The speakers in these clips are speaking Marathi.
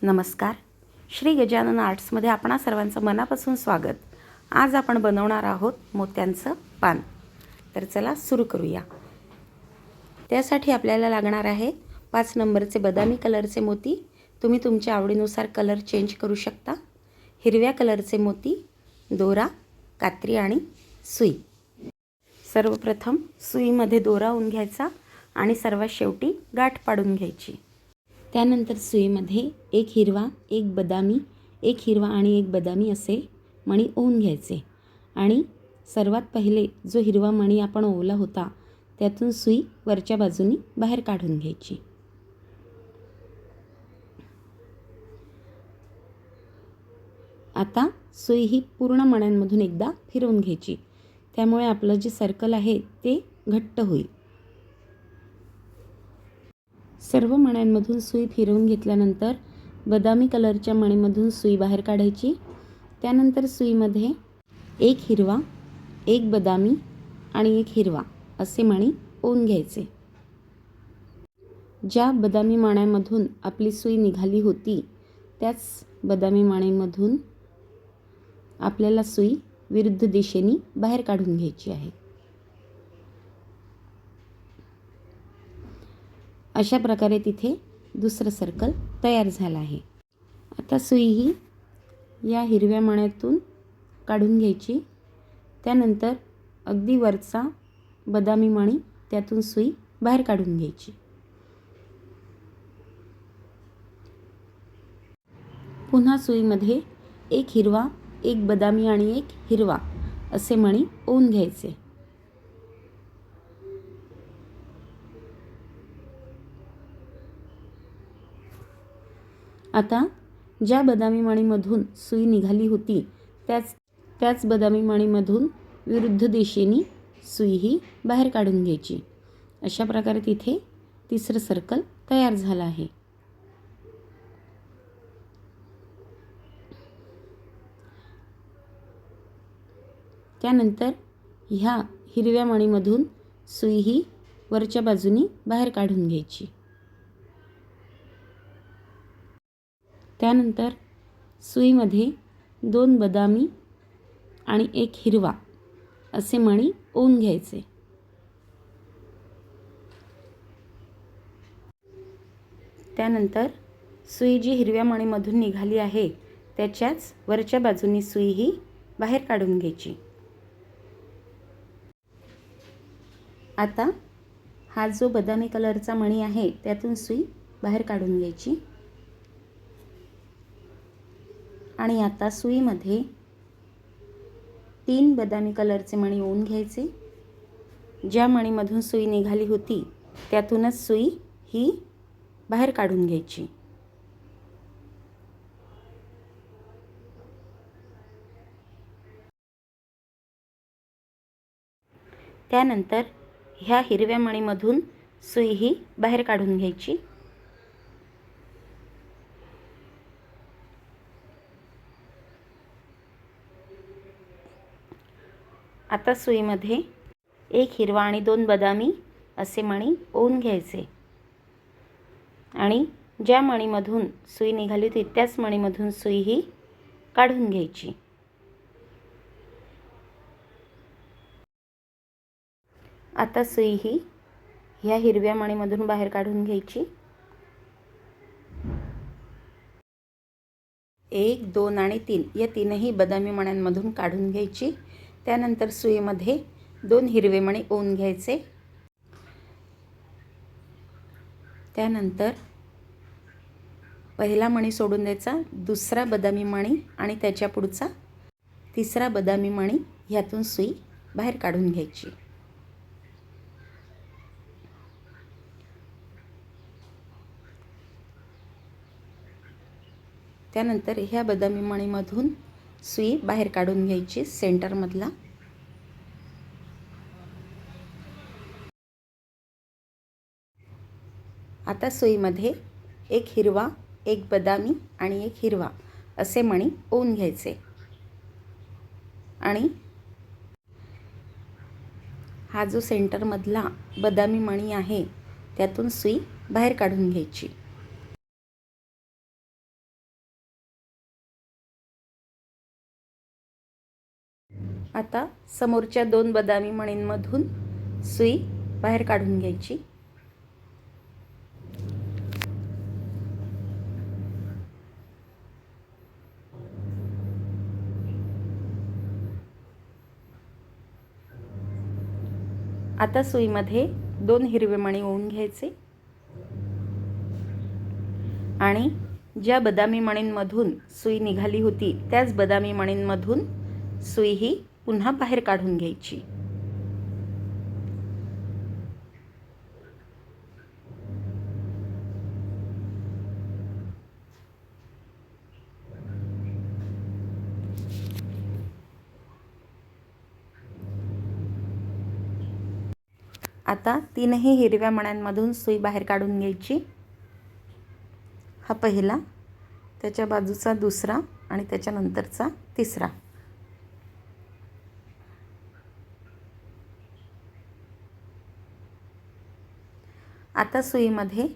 नमस्कार. श्री गजानन आर्ट्समध्ये आपणा सर्वांचं मनापासून स्वागत. आज आपण बनवणार आहोत मोत्यांचं पान. तर चला सुरू करूया. त्यासाठी आपल्याला लागणार आहे 5 नंबरचे बदामी कलरचे मोती. तुम्ही तुमच्या आवडीनुसार कलर चेंज करू शकता. हिरव्या कलरचे मोती, दोरा, कात्री आणि सुई. सर्वप्रथम सुईमध्ये दोरा ओवून घ्यायचा आणि सर्वात शेवटी गाठ पाडून घ्यायची. त्यानंतर सुईमध्ये एक हिरवा, एक बदामी, एक हिरवा आणि एक बदामी असे मणी ओवून घ्यायचे आणि सर्वात पहिले जो हिरवा मणी आपण ओवला होता त्यातून सुई वरच्या बाजूनी बाहेर काढून घ्यायची. आता सुई ही पूर्ण मण्यांमधून एकदा फिरवून घ्यायची. त्यामुळे आपलं जे सर्कल आहे ते घट्ट होईल. सर्व मण्यांमधून सुई फिरवून घेतल्यानंतर बदामी कलरच्या मणीमधून सुई बाहेर काढायची. त्यानंतर सुईमध्ये एक हिरवा, एक बदामी आणि एक हिरवा असे मणी ओवून घ्यायचे. ज्या बदामी मण्यांमधून आपली सुई निघाली होती त्याच बदामी मणीमधून आपल्याला सुई विरुद्ध दिशेने बाहेर काढून घ्यायची आहे. अशा प्रकारे तिथे दुसरं सर्कल तयार झालं आहे. आता सुई ही या हिरव्या मण्यातून काढून घ्यायची. त्यानंतर अगदी वरचा बदामी मणी त्यातून सुई बाहेर काढून घ्यायची. पुन्हा सुईमध्ये एक हिरवा, एक बदामी आणि एक हिरवा असे मणी ओवून घ्यायचे. आता ज्या बदामी मणीमधून सुई निघाली होती त्याच बदामी मणीमधून विरुद्ध दिशेने सुई ही बाहेर काढून घ्यायची. अशा प्रकारे तिथे तिसरं सर्कल तयार झालं आहे. त्यानंतर ह्या हिरव्या मणीमधून सुई ही वरच्या बाजूनी बाहेर काढून घ्यायची. त्यानंतर सुईमध्ये 2 बदामी आणि एक हिरवा असे मणी ओवून घ्यायचे. त्यानंतर सुई जी हिरव्या मणीमधून निघाली आहे त्याच्याच वरच्या बाजूनी सुई ही बाहेर काढून घ्यायची. आता हा जो बदामी कलरचा मणी आहे त्यातून सुई बाहेर काढून घ्यायची आणि आता सुईमध्ये 3 बदामी कलरचे मणी ओवून घ्यायचे. ज्या मणीमधून सुई निघाली होती त्यातूनच सुई ही बाहेर काढून घ्यायची. त्यानंतर ह्या हिरव्या मणीमधून सुई ही बाहेर काढून घ्यायची. आता सुईमध्ये एक हिरवा आणि 2 बदामी असे मणी ओवून घ्यायचे आणि ज्या मणीमधून सुई निघाली होती त्याच मणीमधून सुई ही काढून घ्यायची. आता सुई ही ह्या हिरव्या मणीमधून बाहेर काढून घ्यायची. 1, 2 आणि 3 या तीनही बदामी मण्यांमधून काढून घ्यायची. त्यानंतर सुईमध्ये 2 हिरवे मणी ओवून घ्यायचे. त्यानंतर पहिला मणी सोडून द्यायचा, दुसरा बदामी मणी आणि त्याच्या पुढचा तिसरा बदामी मणी ह्यातून सुई बाहेर काढून घ्यायची. त्यानंतर ह्या बदामी मणीमधून सुई बाहेर काढून घ्यायची सेंटरमधला. आता सुईमध्ये एक हिरवा, एक बदामी आणि एक हिरवा असे मणी ओवून घ्यायचे आणि हा जो सेंटरमधला बदामी मणी आहे त्यातून सुई बाहेर काढून घ्यायची. आता समोरच्या 2 बदामी मणींमधून सुई बाहेर काढून घ्यायची. आता सुईमध्ये 2 हिरवे मणी ओवून घ्यायचे आणि ज्या बदामी मणींमधून सुई निघाली होती त्याच बदामी मणींमधून सुई ही पुन्हा बाहेर काढून घ्यायची. आता 3ही हिरव्या मण्यांमधून सुई बाहेर काढून घ्यायची. हा पहिला, त्याच्या बाजूचा दुसरा आणि त्याच्यानंतरचा तिसरा. आता सुईमध्ये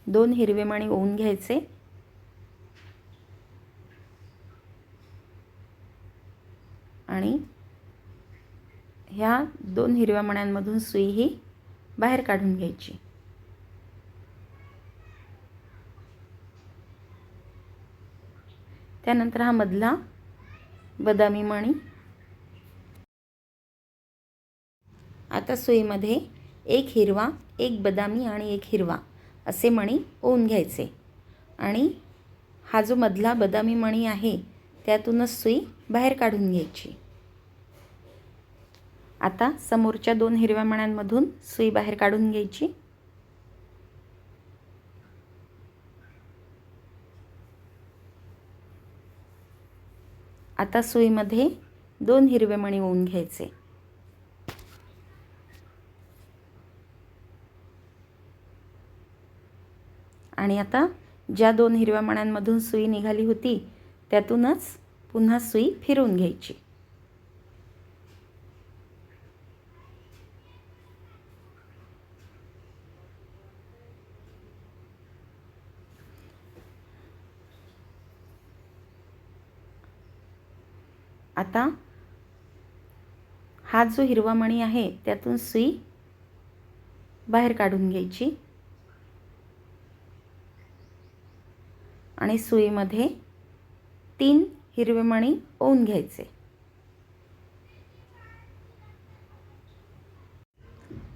2 हिरवे मणी ओवून घ्यायचे आणि ह्या 2 हिरव्या मण्यांमधून सुई ही बाहेर काढून घ्यायची. त्यानंतर हा मधला बदामी मणी. आता सुईमध्ये 1 हिरवा, 1 बदामी आणि 1 हिरवा असे मणी ओवून घ्यायचे आणि हा जो मधला बदामी मणी आहे त्यातूनच सुई बाहेर काढून घ्यायची. आता समोरच्या 2 हिरव्या मण्यांमधून सुई बाहेर काढून घ्यायची. आता सुईमध्ये 2 हिरवे मणी ओवून घ्यायचे आणि आता ज्या 2 हिरव्या मण्यांमधून सुई निघाली होती त्यातूनच पुन्हा सुई फिरवून घ्यायची. आता हा जो हिरवा मणी आहे त्यातून सुई बाहेर काढून घ्यायची आणि सुईमध्ये 3 हिरवे मणी ओवून घ्यायचे.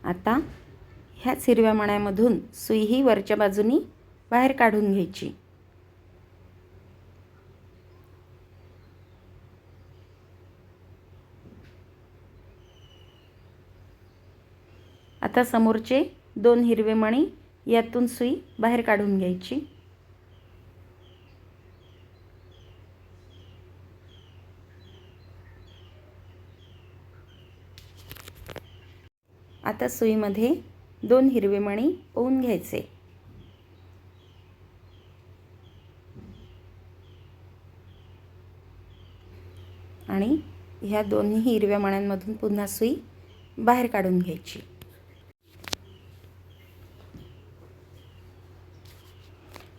आता ह्याच हिरव्या मण्यामधून सुई ही वरच्या बाजूनी बाहेर काढून घ्यायची. आता समोरचे 2 हिरवे मणी यातून सुई बाहेर काढून घ्यायची. आता सुईमध्ये 2 हिरवे मणी ओवून घ्यायचे आणि ह्या दोन्ही हिरव्या मण्यांमधून पुन्हा सुई बाहेर काढून घ्यायची.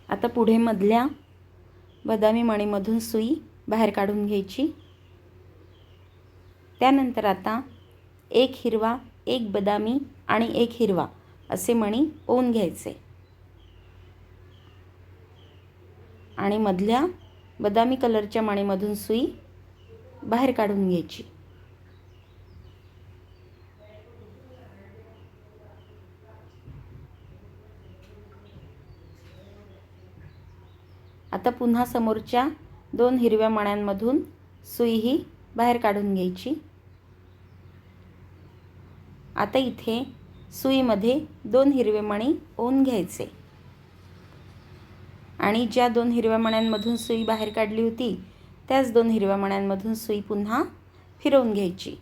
आता पुढे मधल्या बदामी मणीमधून सुई बाहेर काढून घ्यायची. त्यानंतर आता 1 हिरवा, 1 बदामी आणि 1 हिरवा असे मणी ओवून घ्यायचे आणि मधल्या बदामी कलरच्या मणीमधून सुई बाहेर काढून घ्यायची. आता पुन्हा समोरच्या 2 हिरव्या मण्यांमधून सुई ही बाहेर काढून घ्यायची. आता इथे सुईमध्ये 2 हिरवे मणी ओवून घ्यायचे आणि ज्या 2 हिरव्या मण्यांमधून सुई बाहेर काढली होती त्याच 2 हिरव्या मण्यांमधून सुई पुन्हा फिरवून घ्यायची.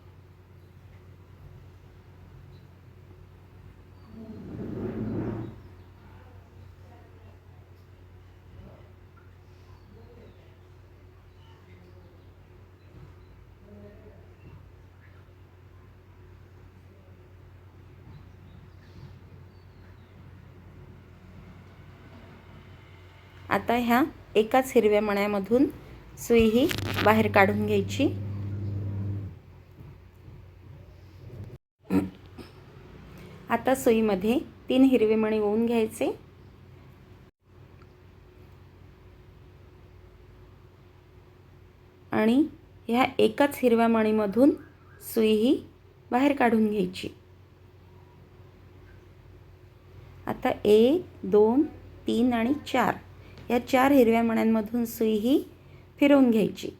आता ह्या एकाच हिरव्या मण्यामधून सुई ही बाहेर काढून घ्यायची आता सुईमध्ये 3 हिरवे मणी ओवून घ्यायचे आणि ह्या एकाच हिरव्या मणीमधून सुई ही बाहेर काढून घ्यायची। आता 1 2 3 आणि 4 या 4 हिरव्या मण्यांमधून सुई ही फिरवून घ्यायची।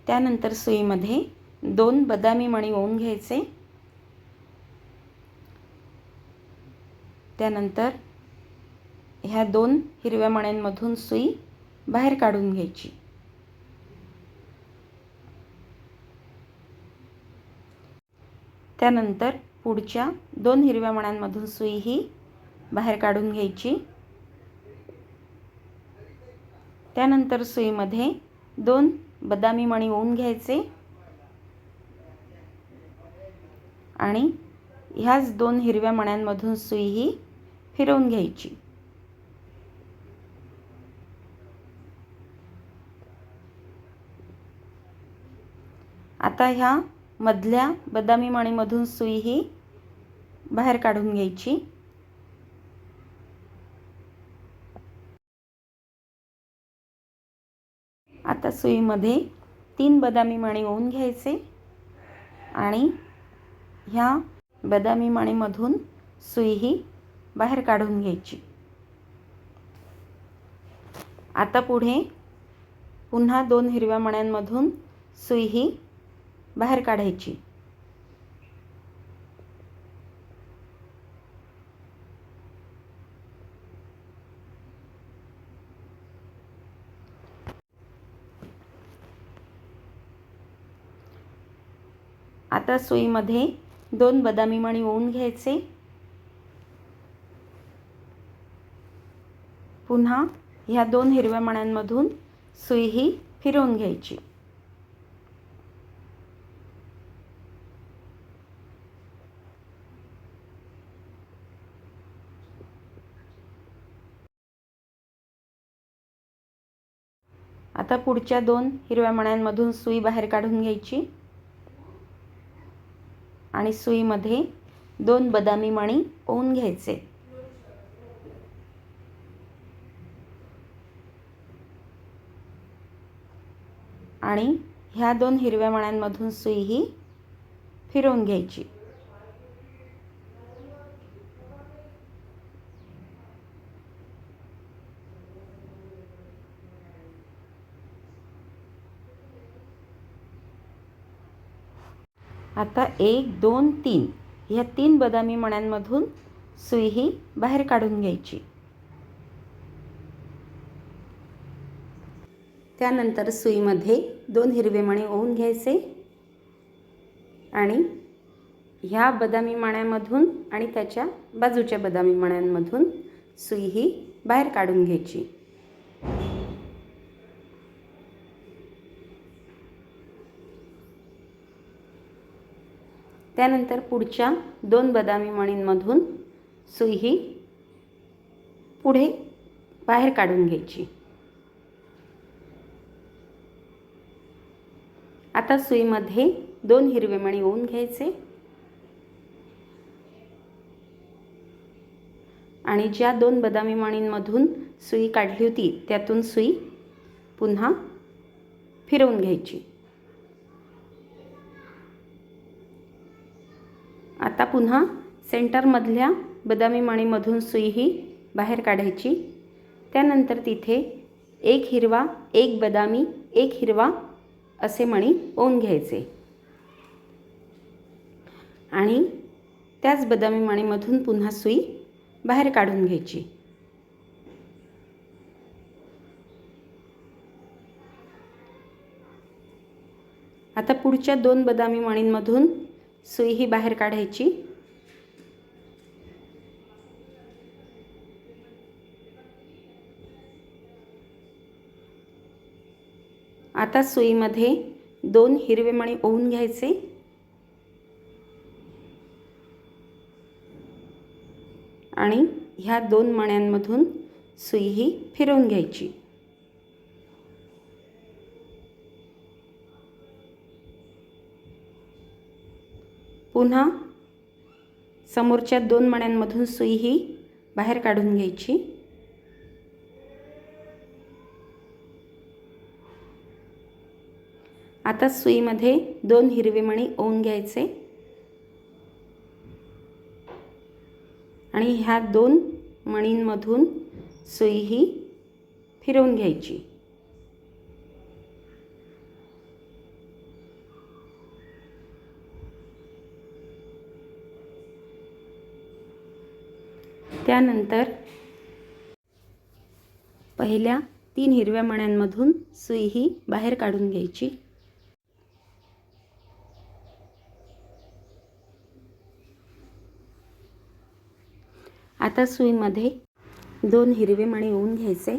त्यानंतर सुईमध्ये 2 बदामी मणी ओवून घ्यायचे। त्यानंतर ह्या 2 हिरव्या मण्यांमधून सुई बाहेर काढून घ्यायची। त्यानंतर पुढच्या 2 हिरव्या मण्यांमधून सुई ही बाहेर काढून घ्यायची। त्यानंतर सुईमध्ये 2 बदामी मणी ओवून घ्यायचे आणि ह्याच 2 हिरव्या मण्यांमधून सुई ही फिरवून घ्यायची। आता ह्या मधल्या बदामी मणीमधून सुई ही बाहेर काढून घ्यायची। आता सुईमध्ये 3 बदामी मणी ओवून घ्यायचे आणि ह्या बदामी मणीमधून सुई ही बाहेर काढून घ्यायची। आता पुढे पुन्हा 2 हिरव्या मण्यांमधून सुई ही बाहेर काढायची। आता सुईमध्ये 2 बदामी मणी ओवून घ्यायचे। पुन्हा ह्या 2 हिरव्या मण्यांमधून सुई ही फिरवून घ्यायची। आता पुढच्या 2 हिरव्या मण्यांमधून सुई बाहेर काढून घ्यायची आणि सुईमध्ये 2 बदामी मणी ओवून घ्यायचे। आणि ह्या 2 हिरव्या मण्यांमधून सुई ही फिरवून घ्यायची। आता 1 2 3 ह्या 3 बदामी मण्यांमधून सुई ही बाहेर काढून घ्यायची। त्यानंतर सुईमध्ये 2 हिरवे मणी ओवून घ्यायचे आणि ह्या बदामी मण्यांमधून आणि त्याच्या बाजूच्या बदामी मण्यांमधून सुई ही बाहेर काढून घ्यायची। त्यानंतर पुढच्या 2 बदामी मणींमधून सुई ही पुढे बाहेर काढून घ्यायची। आता सुईमध्ये 2 हिरवे मणी ओवून घ्यायचे आणि ज्या 2 बदामी मणींमधून सुई काढली होती त्यातून सुई पुन्हा फिरवून घ्यायची। आता पुन्हा सेंटरमधल्या बदामी मणीमधून सुई ही बाहेर काढायची। त्यानंतर तिथे 1 हिरवा 1 बदामी 1 हिरवा असे मणी ओवून घ्यायचे आणि त्याच बदामी मणीमधून पुन्हा सुई बाहेर काढून घ्यायची। आता पुढच्या 2 बदामी मणींमधून सुई ही बाहेर काढायची। आता सुईमध्ये 2 हिरवे मणी ओवून घ्यायचे आणि ह्या 2 मण्यांमधून सुई ही फिरवून घ्यायची। पुन्हा समोरच्या 2 मण्यांमधून सुई ही बाहेर काढून घ्यायची। आता सुईमध्ये 2 हिरवे मणी ओवून घ्यायचे आणि ह्या 2 मणींमधून सुई ही फिरवून घ्यायची। त्यानंतर पहिल्या 3 हिरव्या मण्यांमधून सुई ही बाहेर काढून घ्यायची। आता सुईमध्ये 2 हिरवे मणी ओवून घ्यायचे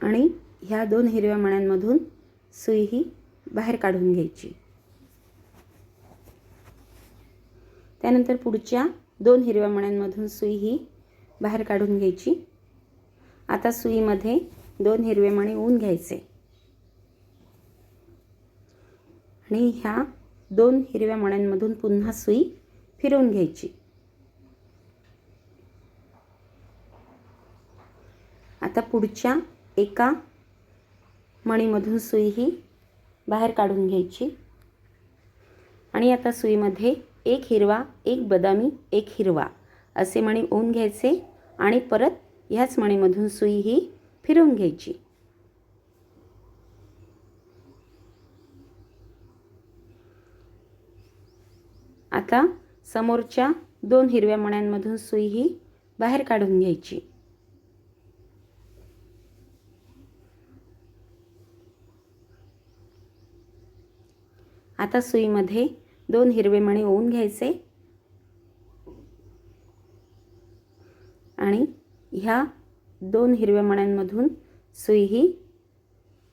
आणि ह्या 2 हिरव्या मण्यांमधून सुई ही बाहेर काढून घ्यायची। त्यानंतर पुढच्या 2 हिरव्या मण्यांमधून सुई ही बाहेर काढून घ्यायची। आता सुईमध्ये 2 हिरवे मणी ओवून घ्यायचे आणि ह्या 2 हिरव्या मण्यांमधून पुन्हा सुई फिरवून घ्यायची। आता पुढच्या एका मणीमधून सुई ही बाहेर काढून घ्यायची आणि आता सुईमध्ये 1 हिरवा, 1 बदामी, 1 हिरवा असे मणी ओवून घ्यायचे आणि परत ह्याच मणीमधून सुई ही फिरवून घ्यायची। आता समोरच्या 2 हिरव्या मण्यांमधून सुई ही बाहेर काढून घ्यायची। आता सुईमध्ये 2 हिरवे मणी ओवून घ्यायचे आणि ह्या 2 हिरव्या मण्यांमधून सुई ही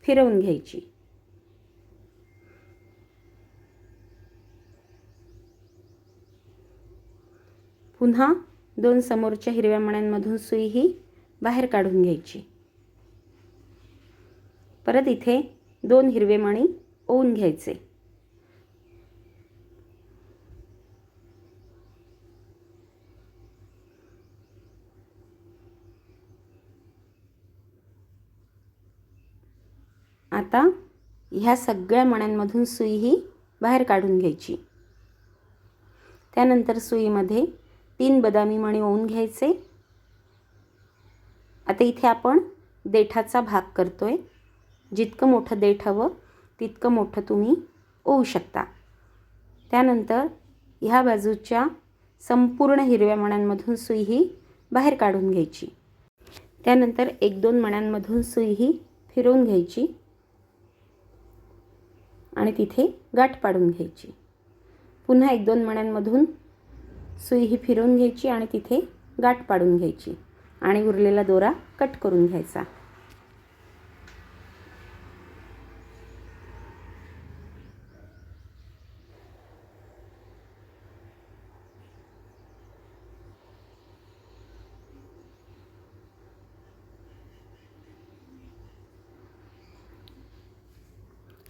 फिरवून घ्यायची। पुन्हा 2 समोरच्या हिरव्या मण्यांमधून सुई ही बाहेर काढून घ्यायची। परत इथे 2 हिरवे मणी ओवून घ्यायचे। आता ह्या सगळ्या मण्यांमधून सुई ही बाहेर काढून घ्यायची। त्यानंतर सुईमध्ये 3 बदामी मणी ओवून घ्यायचे। आता इथे आपण देठाचा भाग करतोय। जितकं मोठं देठ हवं तितकं मोठं तुम्ही ओवू शकता। त्यानंतर ह्या बाजूच्या संपूर्ण हिरव्या मण्यांमधून सुई ही बाहेर काढून घ्यायची। त्यानंतर 1-2 मण्यांमधून सुई ही फिरवून घ्यायची आणि तिथे गाठ पाडून घ्यायची। पुन्हा 1-2 मण्यांमधून सुई ही फिरवून घ्यायची आणि तिथे गाठ पाडून घ्यायची आणि उरलेला दोरा कट करून घ्यायचा।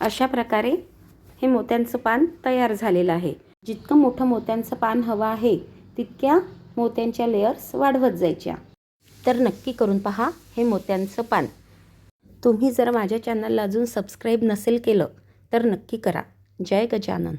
अशा प्रकारे हे मोत्यांचं पान तयार झालेलं आहे। जितकं मोठं मोत्यांचं पान हवं आहे तितक्या मोत्यांच्या लेयर्स वाढवत जायच्या। तर नक्की करून पहा हे मोत्यांचं पान। तुम्ही जर माझ्या चॅनलला अजून सबस्क्राईब नसेल केलं तर नक्की करा। जय गजानन।